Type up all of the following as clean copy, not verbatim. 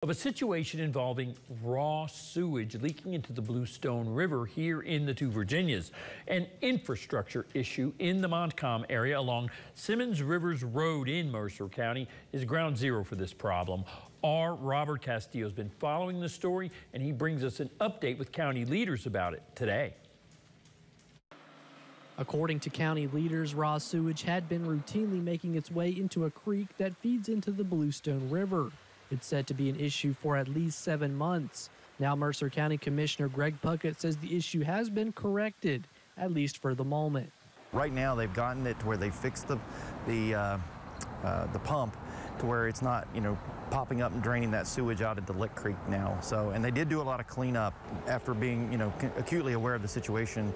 Of a situation involving raw sewage leaking into the Bluestone River here in the two Virginias. An infrastructure issue in the Montcalm area along Simmons Rivers Road in Mercer County is ground zero for this problem. Our Robert Castillo has been following the story, and he brings us an update with county leaders about it today. According to county leaders, raw sewage had been routinely making its way into a creek that feeds into the Bluestone River. It's said to be an issue for at least 7 months. Now Mercer County Commissioner Greg Puckett says the issue has been corrected, at least for the moment. Right now they've gotten it to where they fixed the pump to where it's not, popping up and draining that sewage out into Lick Creek now. So, and they did do a lot of cleanup after being, acutely aware of the situation.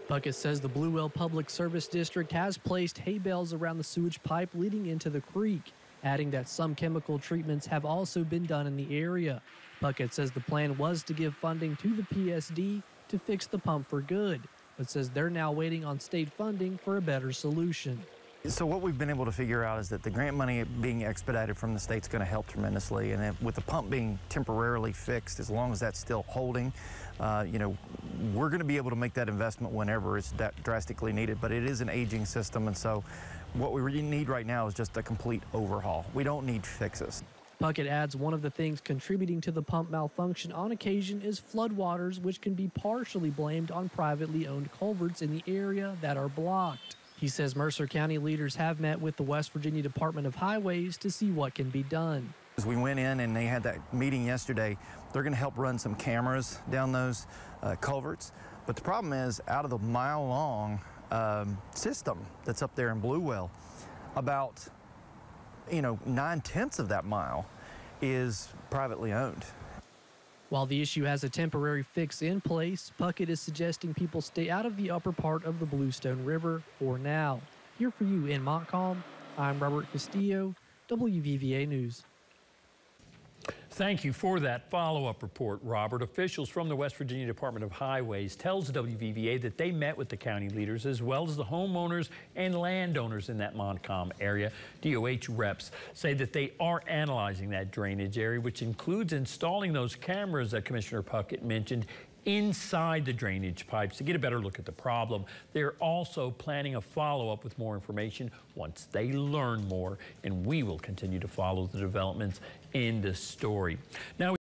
Puckett says the Blue Well Public Service District has placed hay bales around the sewage pipe leading into the creek, adding that some chemical treatments have also been done in the area. Puckett says the plan was to give funding to the PSD to fix the pump for good, but says they're now waiting on state funding for a better solution. So what we've been able to figure out is that the grant money being expedited from the state's going to help tremendously, and with the pump being temporarily fixed, as long as that's still holding, we're going to be able to make that investment whenever it's drastically needed. But it is an aging system, and so what we really need right now is just a complete overhaul. We don't need fixes. Puckett adds one of the things contributing to the pump malfunction on occasion is floodwaters, which can be partially blamed on privately owned culverts in the area that are blocked. He says Mercer County leaders have met with the West Virginia Department of Highways to see what can be done. As we went in and they had that meeting yesterday, they're going to help run some cameras down those culverts. But the problem is, out of the mile-long system that's up there in Blue Well, about 9/10 of that mile is privately owned. While the issue has a temporary fix in place, Puckett is suggesting people stay out of the upper part of the Bluestone River for now. Here for you in Montcalm, I'm Robert Castillo, WVVA News. Thank you for that follow-up report, Robert. Officials from the West Virginia Department of Highways tells WVVA that they met with the county leaders as well as the homeowners and landowners in that Montcalm area. DOH reps say that they are analyzing that drainage area, which includes installing those cameras that Commissioner Puckett mentioned inside the drainage pipes to get a better look at the problem. They're also planning a follow-up with more information once they learn more, and we will continue to follow the developments in this story. Now,